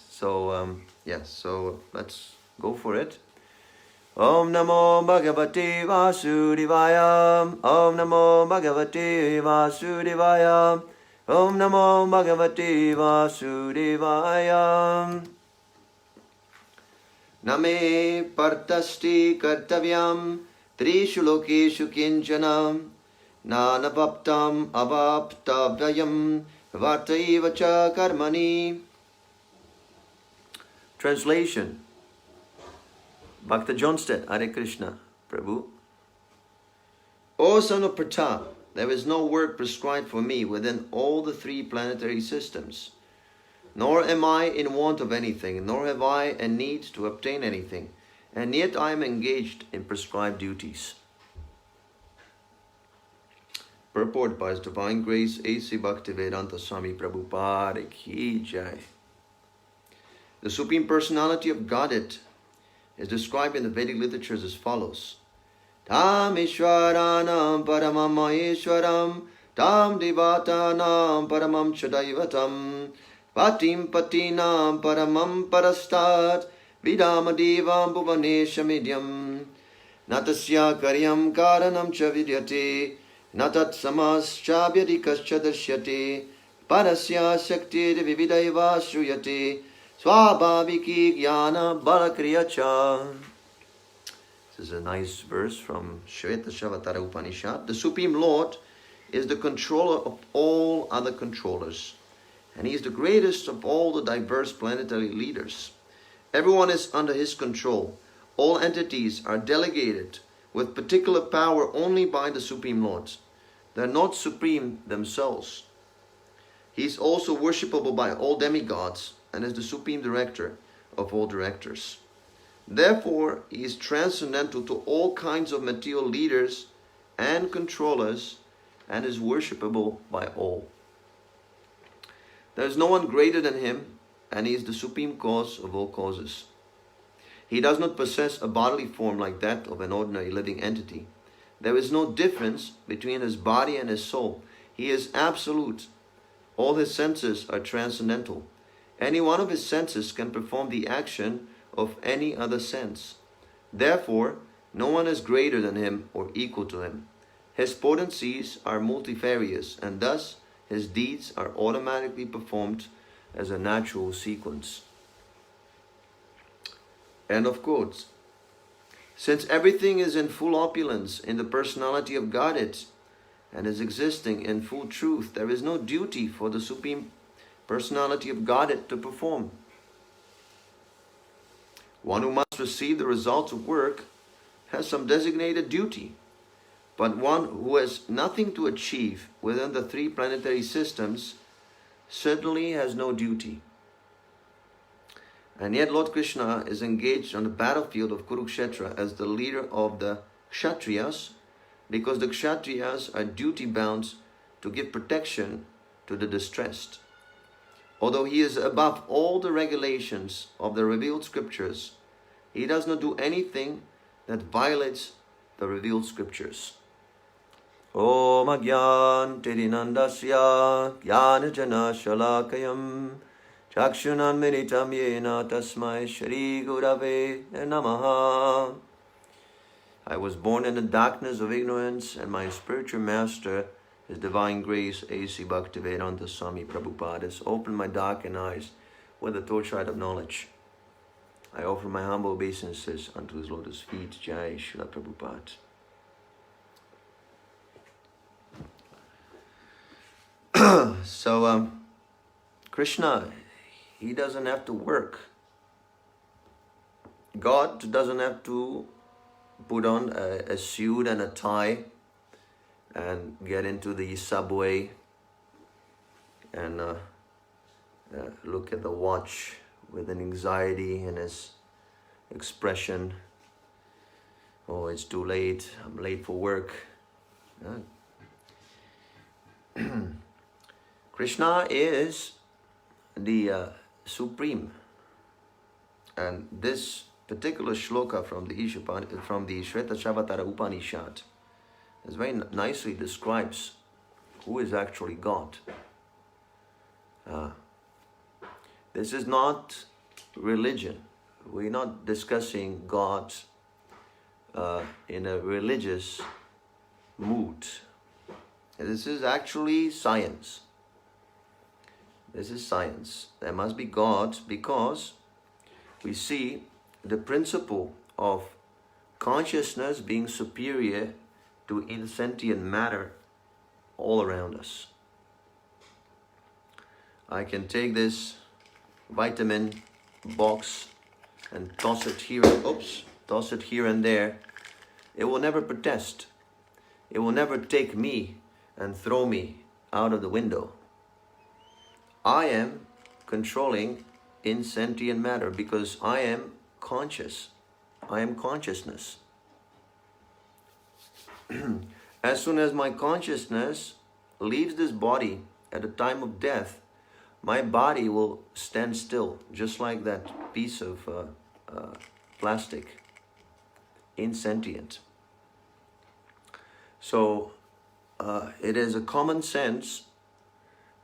So let's go for it. Om Namo Bhagavate Vasudevaya. Om Namo Bhagavate Vasudevaya. Om Namo Bhagavate Vasudevaya. Name Partasti Kartavyam Trishu Lokeshu Kinchanam Nanavaptam Avaptavyam Vartaivacha Karmani. Translation. Bhakta Johnstedt, Hare Krishna, Prabhu. O son of Pratap, there is no work prescribed for me within all the three planetary systems. Nor am I in want of anything, nor have I a need to obtain anything, and yet I am engaged in prescribed duties. Purport by His Divine Grace A.C. Bhaktivedanta Swami Prabhupada Ki Jai. The Supreme Personality of Godhead is described in the Vedic literatures as follows. Tam Ishwaranam Paramam Maheshwaram Tam Devatanam Paramam Chadaivatam Patim Patinam Paramam Parastat Vidama Devam Bhuvaneshamidyam Natasya Karyam Karanam Cha Vidyate Natat Samas Chabhyadikascha Dashyate Parasya Shakti Vividaiva Shruyate Swabhaviki Jnana Balakriyacha. This is a nice verse from Shveta-shavatara Upanishad. The Supreme Lord is the controller of all other controllers, and He is the greatest of all the diverse planetary leaders. Everyone is under His control. All entities are delegated with particular power only by the Supreme Lord. They are not supreme themselves. He is also worshipable by all demigods and is the Supreme Director of all directors. Therefore, He is transcendental to all kinds of material leaders and controllers and is worshipable by all. There is no one greater than Him, and He is the supreme cause of all causes. He does not possess a bodily form like that of an ordinary living entity. There is no difference between His body and His soul. He is absolute. All His senses are transcendental. Any one of His senses can perform the action of any other sense. Therefore, no one is greater than Him or equal to Him. His potencies are multifarious, and thus His deeds are automatically performed as a natural sequence. End of quotes. Since everything is in full opulence in the personality of Godhead and is existing in full truth, there is no duty for the Supreme Personality of Godhead to perform. One who must receive the results of work has some designated duty, but one who has nothing to achieve within the three planetary systems certainly has no duty. And yet Lord Krishna is engaged on the battlefield of Kurukshetra as the leader of the Kshatriyas, because the Kshatriyas are duty bound to give protection to the distressed. Although He is above all the regulations of the revealed scriptures, He does not do anything that violates the revealed scriptures. Om Agyan Tirinandasya Jnanajana Shalakayam Chakshunan Minitam Yena Tasmai Shri Gurave Namaha. I was born in the darkness of ignorance, and my spiritual master, His Divine Grace A.C. Bhaktivedanta Swami Prabhupada, has opened my darkened eyes with the torchlight of knowledge. I offer my humble obeisances unto His lotus feet. Jai Srila Prabhupada. So, Krishna, He doesn't have to work. God doesn't have to put on a suit and a tie and get into the subway and look at the watch with an anxiety in His expression. Oh, it's too late. I'm late for work. Krishna is the Supreme. And this particular shloka from the Shveta-shavatara Upanishad is very nicely describes who is actually God. This is not religion. We're not discussing God in a religious mood. This is actually science. This is science. There must be God because we see the principle of consciousness being superior to insentient matter all around us. I can take this vitamin box and toss it here and there. It will never protest. It will never take me and throw me out of the window. I am controlling insentient matter because I am conscious. I am consciousness. As soon as my consciousness leaves this body at the time of death, my body will stand still, just like that piece of plastic, insentient. So it is a common sense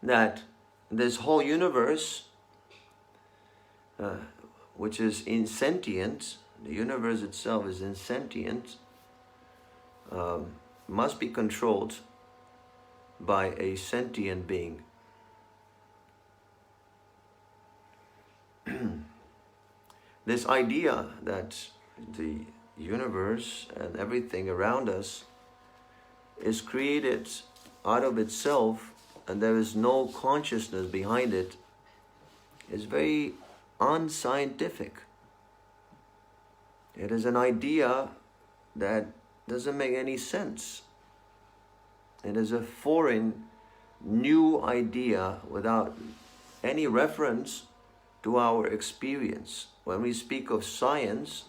that this whole universe, which is insentient, the universe itself is insentient, must be controlled by a sentient being. This idea that the universe and everything around us is created out of itself and there is no consciousness behind it is very unscientific. It is an idea that doesn't make any sense. It is a foreign, new idea without any reference to our experience. When we speak of science,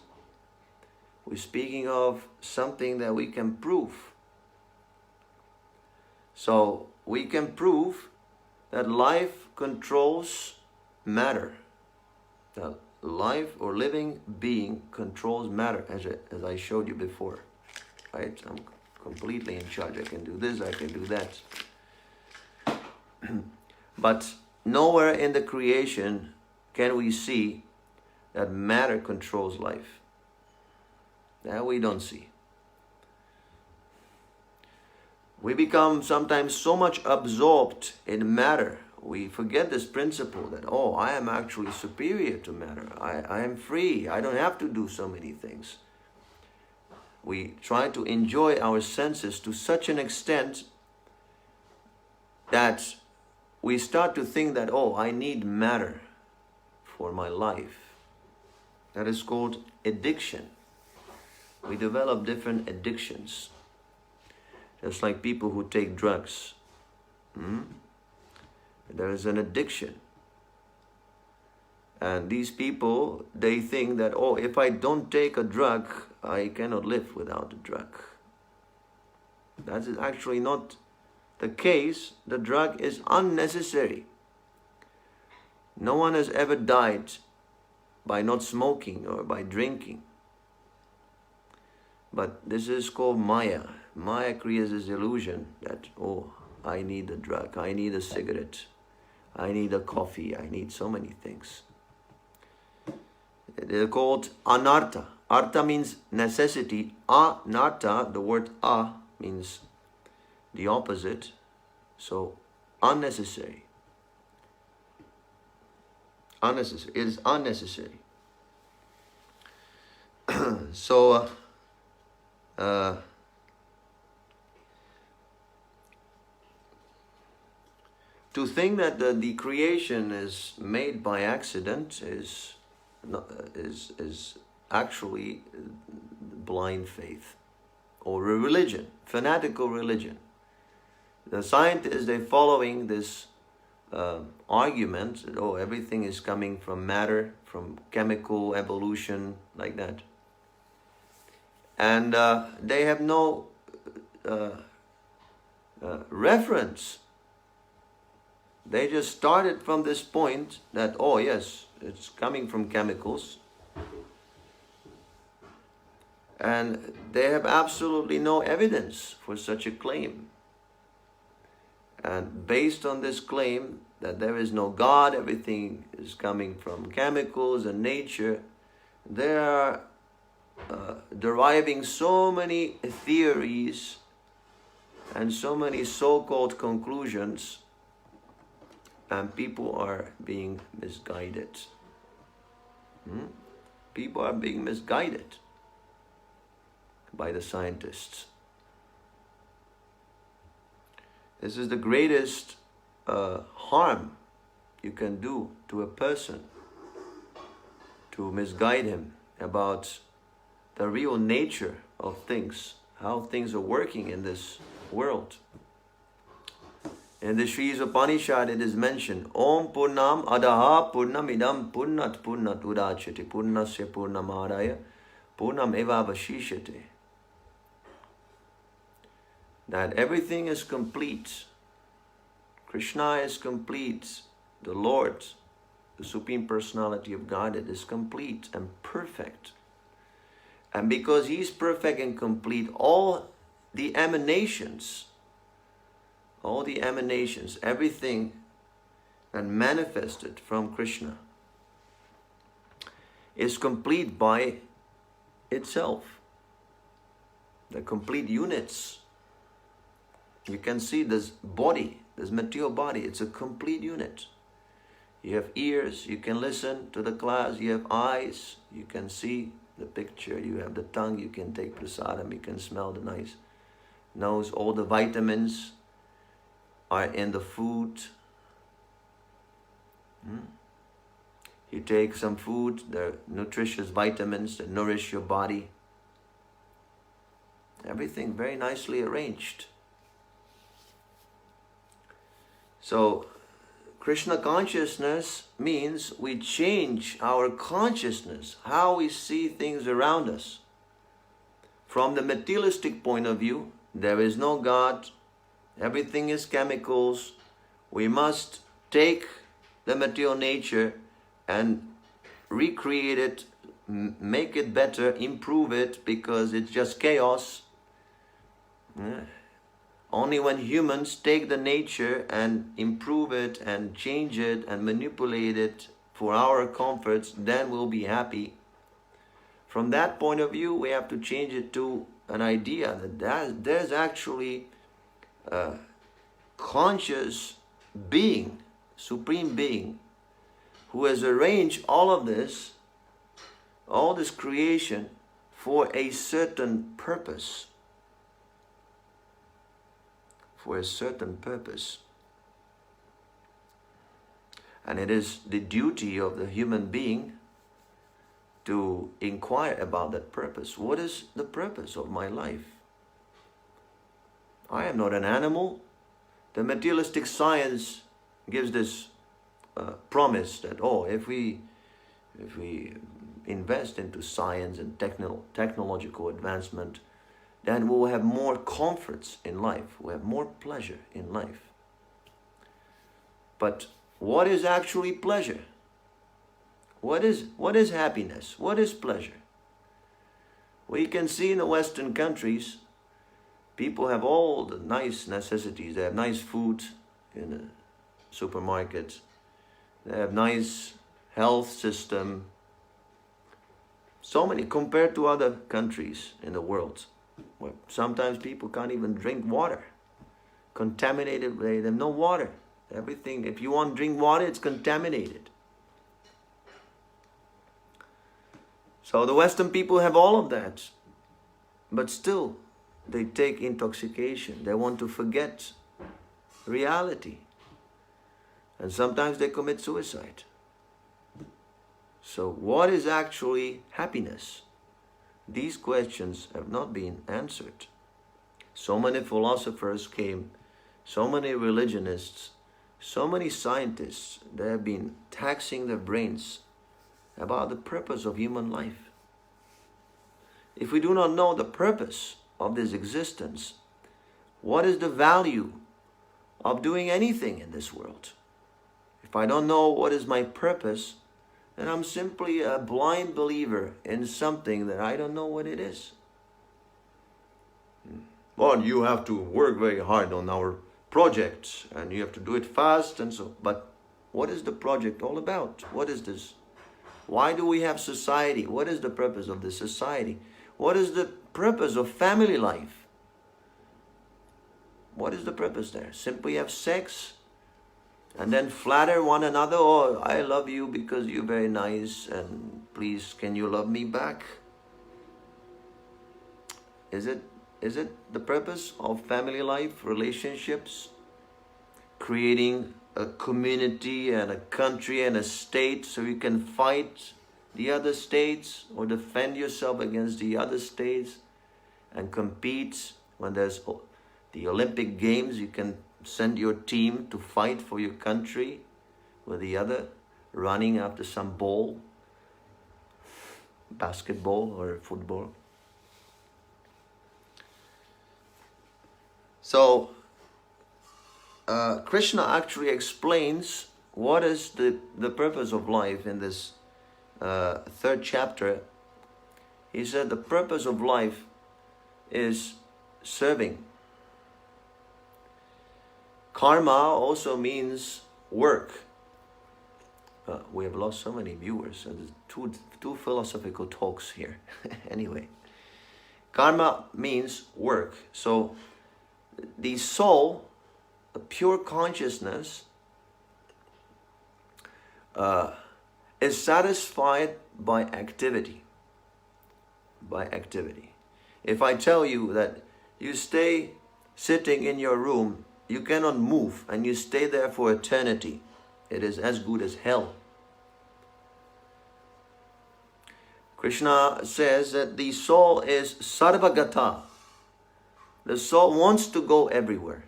we're speaking of something that we can prove. So we can prove that life controls matter. That life or living being controls matter, as I showed you before. Right? I'm completely in charge. I can do this, I can do that. But nowhere in the creation can we see that matter controls life. That we don't see. We become sometimes so much absorbed in matter, we forget this principle that, oh, I am actually superior to matter. I am free. I don't have to do so many things. We try to enjoy our senses to such an extent that we start to think that, oh, I need matter for my life. That is called addiction. We develop different addictions. Just like people who take drugs. There is an addiction. And these people, they think that, oh, if I don't take a drug, I cannot live without a drug. That is actually not the case. The drug is unnecessary. No one has ever died by not smoking or by drinking. But this is called Maya. Maya creates this illusion that, oh, I need a drug, I need a cigarette, I need a coffee, I need so many things. They're called anartha. Artha means necessity. Anartha, the word a means the opposite. So unnecessary. Unnecessary. It is unnecessary. So to think that the creation is made by accident is actually blind faith or a religion, fanatical religion. The scientists, they're following this argument that, oh, everything is coming from matter, from chemical evolution, like that. And they have no reference. They just started from this point that, oh yes, it's coming from chemicals. And they have absolutely no evidence for such a claim. And based on this claim, that there is no God, everything is coming from chemicals and nature. They are deriving so many theories and so many so-called conclusions, and people are being misguided. People are being misguided by the scientists. This is the greatest harm you can do to a person, to misguide him about the real nature of things, how things are working in this world. In the Sri Upanishad it is mentioned, Om Purnam Adaha Purnam Idam Purnat Purnat Udachati Purnasya Purnamadaya Purnam Eva Vashishyate. That everything is complete. Krishna is complete. The Lord, the Supreme Personality of Godhead, is complete and perfect. And because He is perfect and complete, all the emanations, everything that manifested from Krishna is complete by itself. The complete units. You can see this body, this material body, it's a complete unit. You have ears, you can listen to the class. You have eyes, you can see the picture. You have the tongue, you can take prasadam, you can smell the nice nose. All the vitamins are in the food. You take some food, they're nutritious vitamins that nourish your body. Everything very nicely arranged. So, Krishna consciousness means we change our consciousness, how we see things around us. From the materialistic point of view, there is no God, everything is chemicals. We must take the material nature and recreate it, make it better, improve it, because it's just chaos. Only when humans take the nature and improve it and change it and manipulate it for our comforts, then we'll be happy. From that point of view, we have to change it to an idea that there's actually a conscious being, supreme being, who has arranged all of this, all this creation for a certain purpose. For a certain purpose. And it is the duty of the human being to inquire about that purpose. What is the purpose of my life? I am not an animal. The materialistic science gives this promise that, if we invest into science and technological advancement, then we'll have more comforts in life. We'll have more pleasure in life. But what is actually pleasure? What is happiness? What is pleasure? We can see in the Western countries, people have all the nice necessities. They have nice food in the supermarkets. They have nice health system. So many compared to other countries in the world. Well, sometimes people can't even drink water. Contaminated, they have no water. Everything, if you want to drink water, it's contaminated. So the Western people have all of that. But still, they take intoxication. They want to forget reality. And sometimes they commit suicide. So what is actually happiness? These questions have not been answered. So many philosophers came, so many religionists, so many scientists, they have been taxing their brains about the purpose of human life. If we do not know the purpose of this existence, what is the value of doing anything in this world? If I don't know what is my purpose, then I'm simply a blind believer in something that I don't know what it is. Well, you have to work very hard on our project and you have to do it fast and so. But what is the project all about? What is this? Why do we have society? What is the purpose of this society? What is the purpose of family life? What is the purpose there? Simply have sex and then flatter one another. Oh, I love you because you're very nice and please can you love me back? Is it the purpose of family life, relationships? Creating a community and a country and a state so you can fight the other states or defend yourself against the other states and compete. When there's the Olympic Games, you can send your team to fight for your country with the other running after some ball, basketball or football. So Krishna actually explains what is the purpose of life in this third chapter. He said the purpose of life is serving. Karma also means work. We have lost so many viewers. There's two philosophical talks here. Anyway, karma means work. So the soul, the pure consciousness, is satisfied by activity. By activity. If I tell you that you stay sitting in your room, you cannot move, and you stay there for eternity, it is as good as hell. Krishna says that the soul is sarvagata. The soul wants to go everywhere.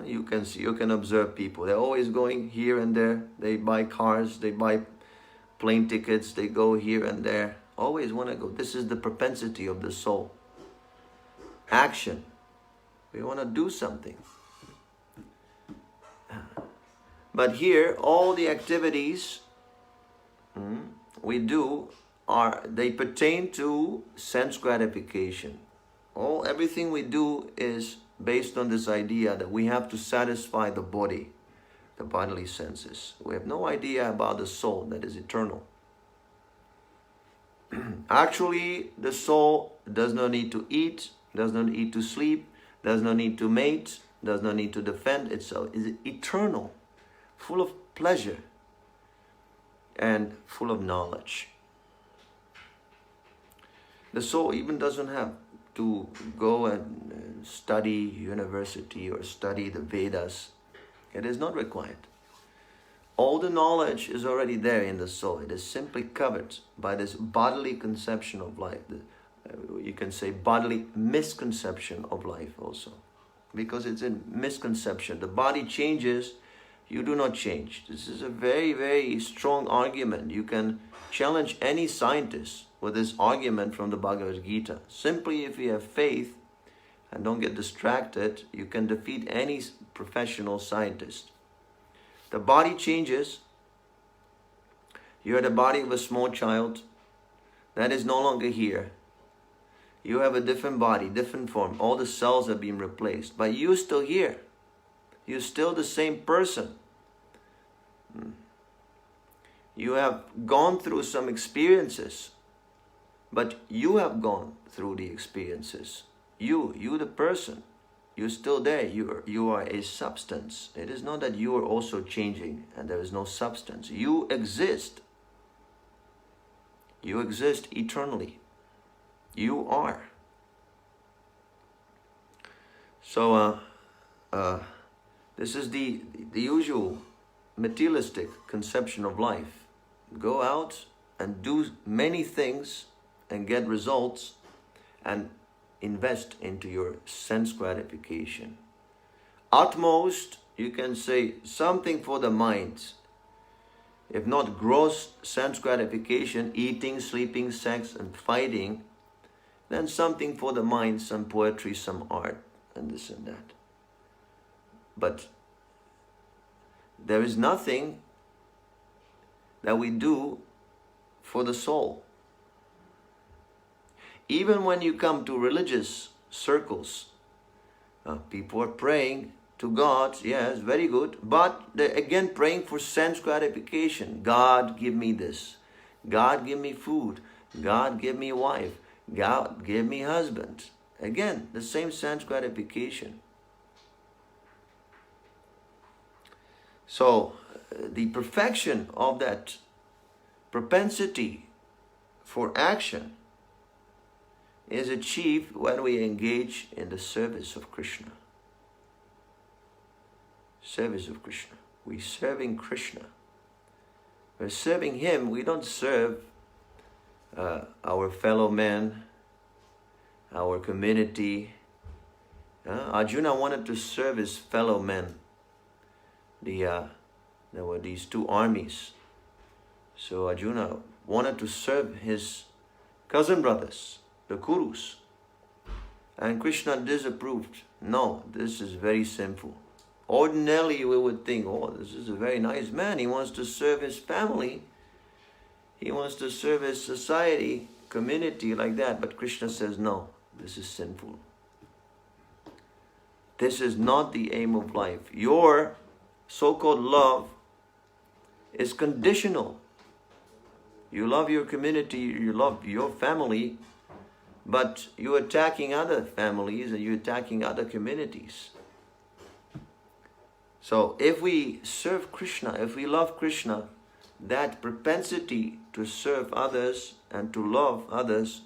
You can see, you can observe people. They're always going here and there. They buy cars, they buy plane tickets, they go here and there. Always want to go. This is the propensity of the soul. Action. We want to do something. But here, all the activities we do they pertain to sense gratification. Everything we do is based on this idea that we have to satisfy the body, the bodily senses. We have no idea about the soul that is eternal. Actually, the soul does not need to eat, does not need to sleep, does not need to mate, does not need to defend itself. It is eternal, full of pleasure and full of knowledge. The soul even doesn't have to go and study university or study the Vedas. It is not required. All the knowledge is already there in the soul. It is simply covered by this bodily conception of life. You can say bodily misconception of life also. Because it's in misconception. The body changes, you do not change. This is a very, very strong argument. You can challenge any scientist with this argument from the Bhagavad-gita. Simply if you have faith and don't get distracted, you can defeat any professional scientist. The body changes. You are the body of a small child. That is no longer here. You have a different body, different form. All the cells have been replaced. But you're still here. You're still the same person. You have gone through some experiences. But you have gone through the experiences. You the person. You're still there. You are a substance. It is not that you are also changing and there is no substance. You exist. You exist eternally. You are. So this is the usual materialistic conception of life. Go out and do many things and get results and invest into your sense gratification. Utmost, you can say something for the mind. If not gross sense gratification, eating, sleeping, sex, and fighting, then something for the mind, some poetry, some art, and this and that. But there is nothing that we do for the soul. Even when you come to religious circles, People are praying to God, yes, very good, but they're again praying for sense gratification. God, give me this. God, give me food. God, give me wife. God, give me husband. Again, the same sense gratification. So, the perfection of that propensity for action is achieved when we engage in the service of Krishna. Service of Krishna. We're serving Krishna. We're serving Him. We don't serve our fellow men, our community. Arjuna wanted to serve his fellow men. There were these two armies. So Arjuna wanted to serve his cousin brothers, the Kurus. And Krishna disapproved. No, this is very sinful. Ordinarily we would think, oh, this is a very nice man. He wants to serve his family. He wants to serve his society, community like that. But Krishna says, no, this is sinful. This is not the aim of life. Your so-called love is conditional. You love your community, you love your family, but you're attacking other families and you're attacking other communities. So if we serve Krishna, if we love Krishna, that propensity to serve others and to love others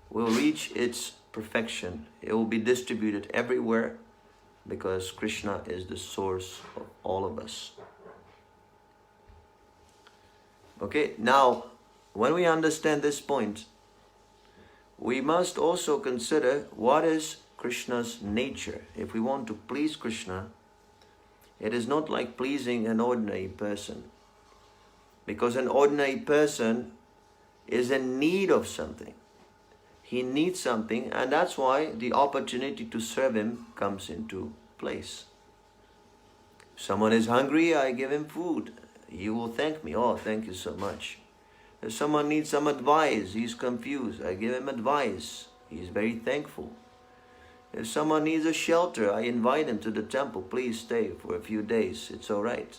will reach its perfection. It will be distributed everywhere because Krishna is the source of all of us. Okay, now when we understand this point, we must also consider what is Krishna's nature. If we want to please Krishna, it is not like pleasing an ordinary person. Because an ordinary person is in need of something. He needs something, and that's why the opportunity to serve him comes into place. If someone is hungry, I give him food. He will thank me. Oh, thank you so much. If someone needs some advice, he's confused, I give him advice. He's very thankful. If someone needs a shelter, I invite him to the temple. Please stay for a few days. It's all right.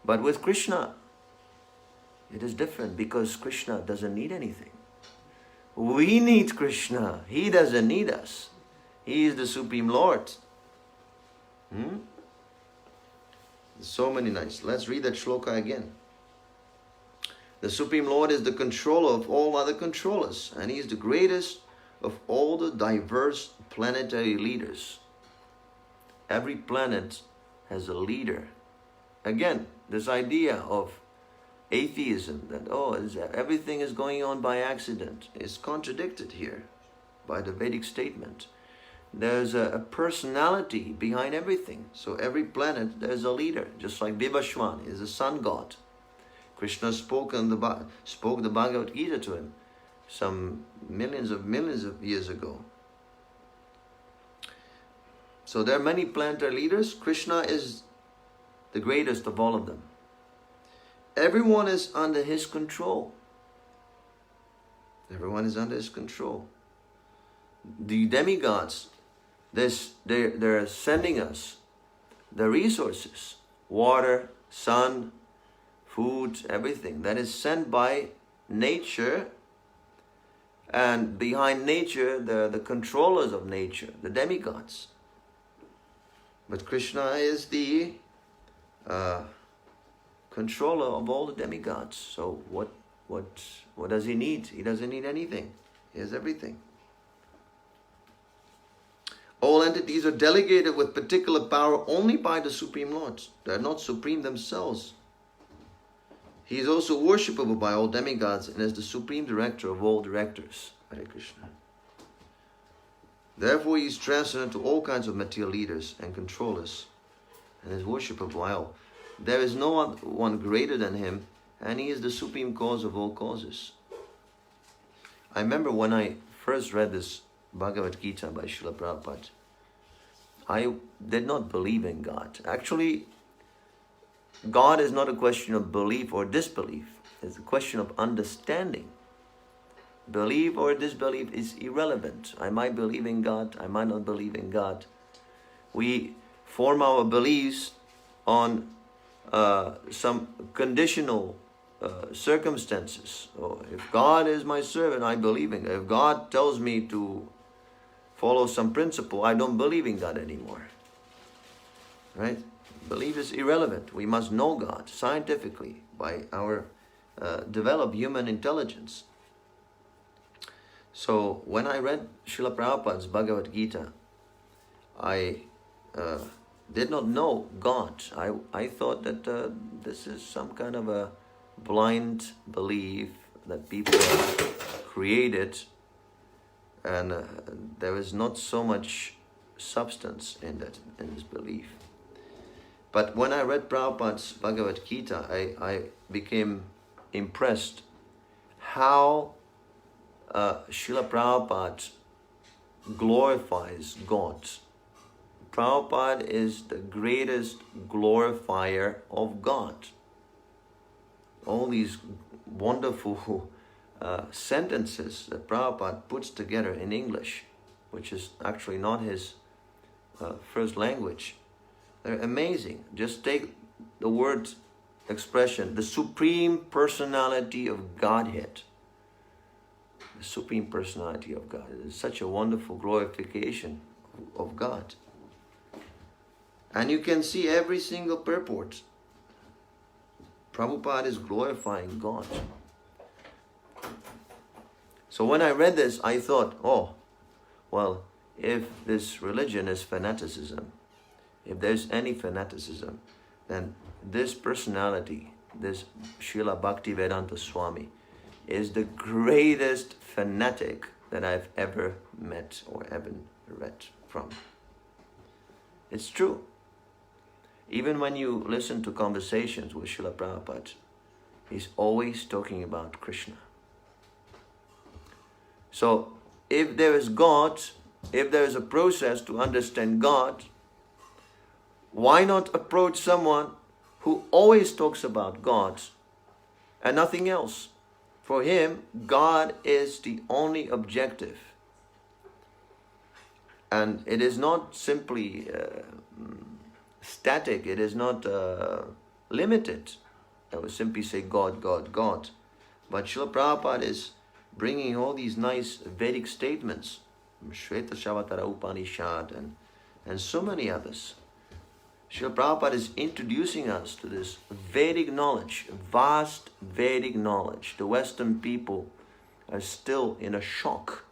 But with Krishna, it is different because Krishna doesn't need anything. We need Krishna. He doesn't need us. He is the Supreme Lord. So many nice. Let's read that shloka again. The Supreme Lord is the controller of all other controllers, and He is the greatest of all the diverse planetary leaders. Every planet has a leader. Again, this idea of atheism, that everything is going on by accident, is contradicted here by the Vedic statement. There's a personality behind everything. So every planet, there's a leader. Just like Vivaswan is a sun god. Krishna spoke the Bhagavad-gita to him some millions of years ago. So there are many planetary leaders. Krishna is the greatest of all of them. Everyone is under His control. Everyone is under His control. The demigods, they're sending us the resources, water, sun, food, everything that is sent by nature. And behind nature, the controllers of nature, the demigods. But Krishna is the controller of all the demigods. So what does He need? He doesn't need anything. He has everything. All entities are delegated with particular power only by the Supreme Lord. They are not supreme themselves. He is also worshipable by all demigods and is the supreme director of all directors. Hare Krishna. Therefore, He is transcendent to all kinds of material leaders and controllers and is worshipable by all. There is no one greater than Him, and He is the supreme cause of all causes. I remember when I first read this Bhagavad-gita by Srila Prabhupada, I did not believe in God. Actually, God is not a question of belief or disbelief. It's a question of understanding. belief or disbelief is irrelevant. I might believe in God, I might not believe in God. We form our beliefs on some conditional circumstances. So if God is my servant, I believe in God. If God tells me to follow some principle, I don't believe in God anymore. Right? Belief is irrelevant. We must know God scientifically by our developed human intelligence. So when I read Srila Prabhupada's Bhagavad-gita, I did not know God. I thought that this is some kind of a blind belief that people have created, and there is not so much substance in this belief. But when I read Prabhupada's Bhagavad-gita, I became impressed how Srila Prabhupada glorifies God. Prabhupada is the greatest glorifier of God. All these wonderful sentences that Prabhupada puts together in English, which is actually not his first language, they're amazing. Just take the word expression, the Supreme Personality of Godhead. The Supreme Personality of God. It is such a wonderful glorification of God. And you can see every single purport. Prabhupada is glorifying God. So when I read this, I thought, oh, well, if this religion is fanaticism, if there's any fanaticism, then this personality, this Srila Bhaktivedanta Swami, is the greatest fanatic that I've ever met or ever read from. It's true. Even when you listen to conversations with Srila Prabhupada, he's always talking about Krishna. So, if there is God, if there is a process to understand God, why not approach someone who always talks about God and nothing else? For him, God is the only objective. And it is not simply static, it is not limited. I would simply say God, God, God. But Srila Prabhupada is bringing all these nice Vedic statements, from Shveta Shavatara Upanishad and so many others. Srila Prabhupada is introducing us to this Vedic knowledge, vast Vedic knowledge. The Western people are still in a shock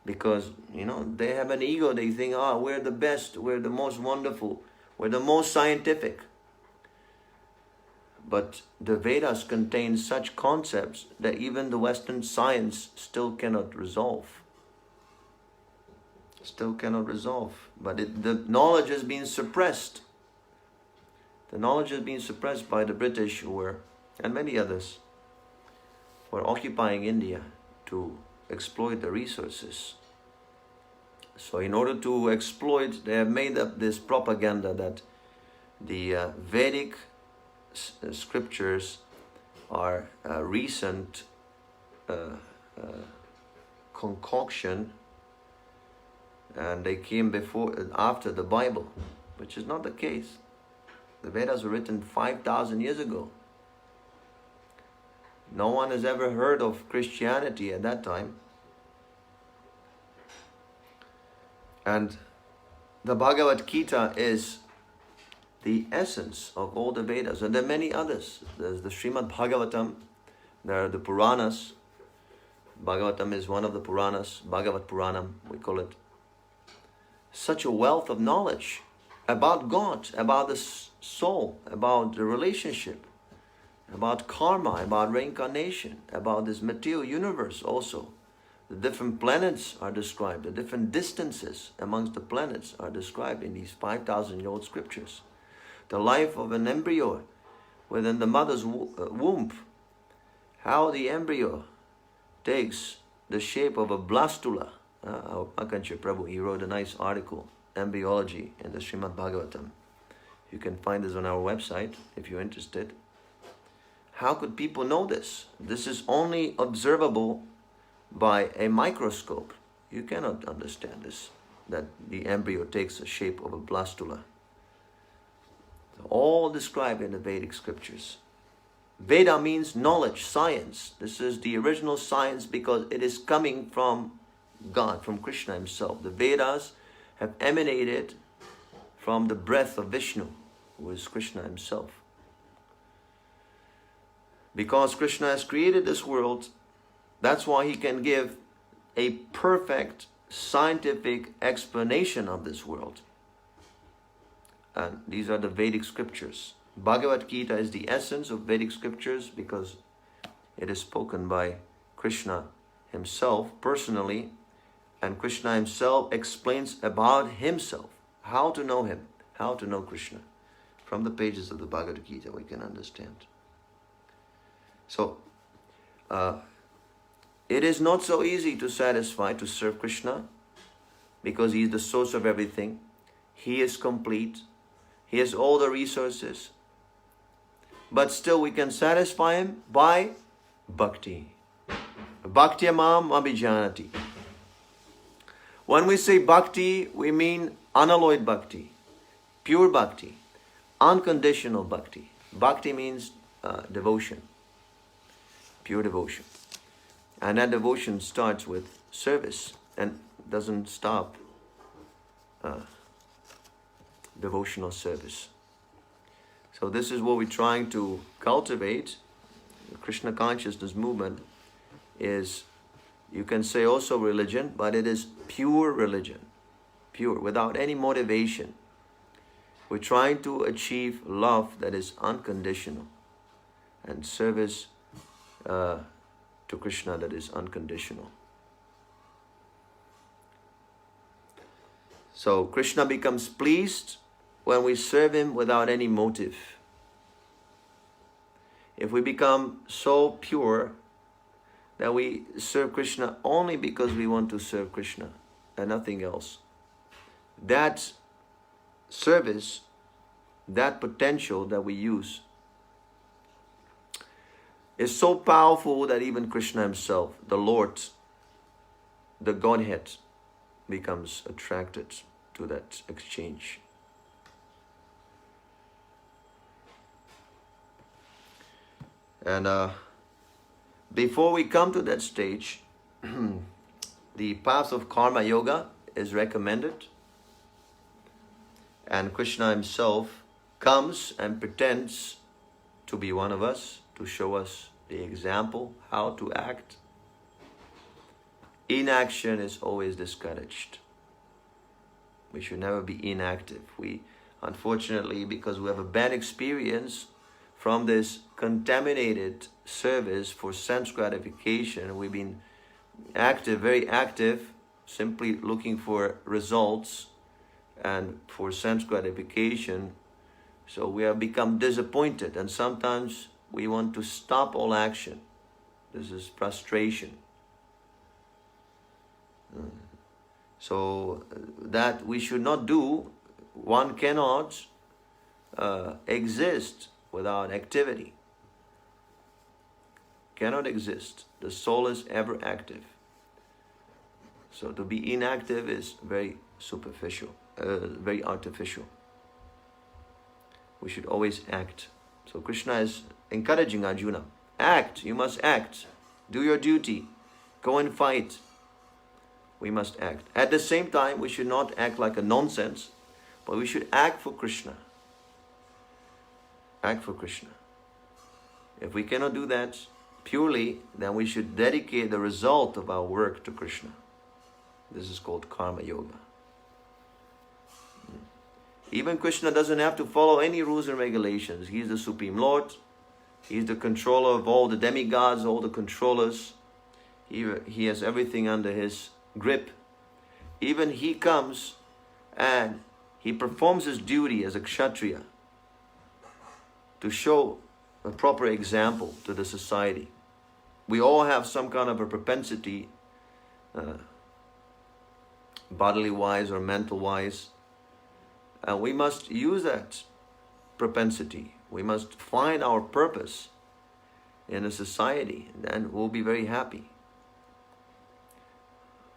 because, they have an ego. They think, we're the best, we're the most wonderful, we're the most scientific. But the Vedas contain such concepts that even the Western science still cannot resolve. But the knowledge has been suppressed. The knowledge has been suppressed by the British and many others who are occupying India to exploit the resources. So in order to exploit, they have made up this propaganda that the Vedic scriptures are a recent concoction, and they came after the Bible, which is not the case. The Vedas were written 5,000 years ago. No one has ever heard of Christianity at that time. And the Bhagavad-gita is the essence of all the Vedas. And there are many others. There's the Srimad Bhagavatam. There are the Puranas. Bhagavatam is one of the Puranas. Bhagavad Puranam, we call it. Such a wealth of knowledge about God, about the soul, about the relationship, about karma, about reincarnation, about this material universe also. The different planets are described, the different distances amongst the planets are described in these 5,000-year-old scriptures. The life of an embryo within the mother's womb, how the embryo takes the shape of a blastula. Our Akancha Prabhu, he wrote a nice article, Embryology, in the Srimad Bhagavatam. You can find this on our website if you're interested. How could people know this? This is only observable by a microscope. You cannot understand this, that the embryo takes the shape of a blastula. All described in the Vedic scriptures. Veda means knowledge, science. This is the original science because it is coming from God, from Krishna himself. The Vedas have emanated from the breath of Vishnu, who is Krishna himself. Because Krishna has created this world, that's why he can give a perfect scientific explanation of this world. And these are the Vedic scriptures. Bhagavad-gita is the essence of Vedic scriptures because it is spoken by Krishna himself personally, and Krishna himself explains about himself, how to know him, how to know Krishna. From the pages of the Bhagavad-gita we can understand. So, it is not so easy to satisfy, to serve Krishna, because he is the source of everything. He is complete. He has all the resources. But still we can satisfy him by bhakti. Bhaktyamam abhijanati. When we say bhakti, we mean unalloyed bhakti, pure bhakti, unconditional bhakti. Bhakti means devotion, pure devotion. And that devotion starts with service and doesn't stop devotional service. So this is what we're trying to cultivate. The Krishna Consciousness movement is, you can say also religion, but it is pure religion, pure, without any motivation. We're trying to achieve love that is unconditional and service to Krishna that is unconditional. So Krishna becomes pleased when we serve him without any motive. If we become so pure that we serve Krishna only because we want to serve Krishna and nothing else, that service, that potential that we use is so powerful that even Krishna himself, the Lord, the Godhead, becomes attracted to that exchange. And before we come to that stage, the path of karma yoga is recommended. And Krishna himself comes and pretends to be one of us, to show us the example, how to act. Inaction is always discouraged. We should never be inactive. We, unfortunately, because we have a bad experience from this contaminated service for sense gratification, we've been active, very active, simply looking for results and for sense gratification. So we have become disappointed, and sometimes we want to stop all action. This is frustration. So that we should not do. One cannot exist without activity. Cannot exist. The soul is ever active. So to be inactive is very superficial, very artificial. We should always act. So Krishna is encouraging Arjuna. Act, you must act. Do your duty. Go and fight. We must act. At the same time, we should not act like a nonsense, but we should act for Krishna. Act for Krishna. If we cannot do that purely, then we should dedicate the result of our work to Krishna. This is called karma yoga. Even Krishna doesn't have to follow any rules and regulations. He is the Supreme Lord. He is the controller of all the demigods, all the controllers. He has everything under his grip. Even he comes and he performs his duty as a kshatriya to show a proper example to the society. We all have some kind of a propensity, bodily wise or mental wise, and we must use that propensity. We must find our purpose in a society, and then we'll be very happy.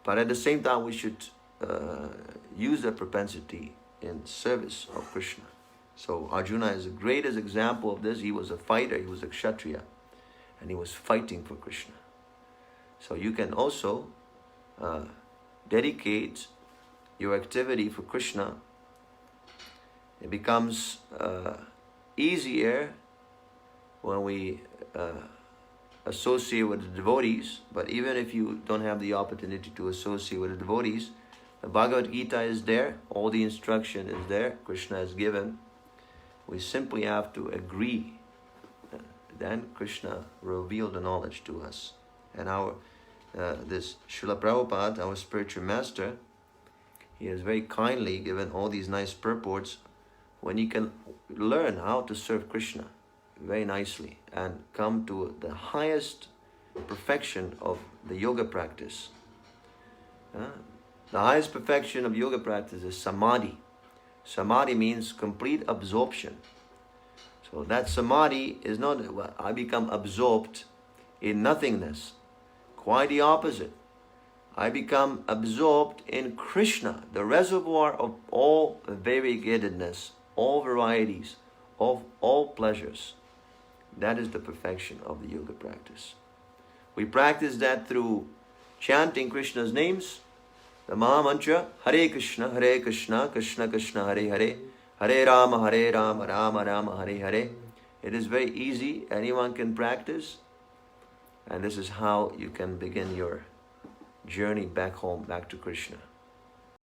But at the same time, we should use that propensity in service of Krishna. So Arjuna is the greatest example of this. He was a fighter, he was a Kshatriya, and he was fighting for Krishna. So you can also dedicate your activity for Krishna. It becomes easier when we associate with the devotees, but even if you don't have the opportunity to associate with the devotees, the Bhagavad-gita is there, all the instruction is there, Krishna has given. We simply have to agree. Then Krishna revealed the knowledge to us. And this Srila Prabhupada, our spiritual master, he has very kindly given all these nice purports when you can learn how to serve Krishna very nicely and come to the highest perfection of the yoga practice. The highest perfection of yoga practice is samadhi. Samadhi means complete absorption. So that samadhi is not, I become absorbed in nothingness. Quite the opposite. I become absorbed in Krishna, the reservoir of all variegatedness, all varieties, of all pleasures. That is the perfection of the yoga practice. We practice that through chanting Krishna's names, the Maha Mantra, Hare Krishna, Krishna Krishna, Hare Hare, Hare Rama, Rama Rama, Hare Hare. It is very easy, anyone can practice. And this is how you can begin your journey back home, back to Krishna.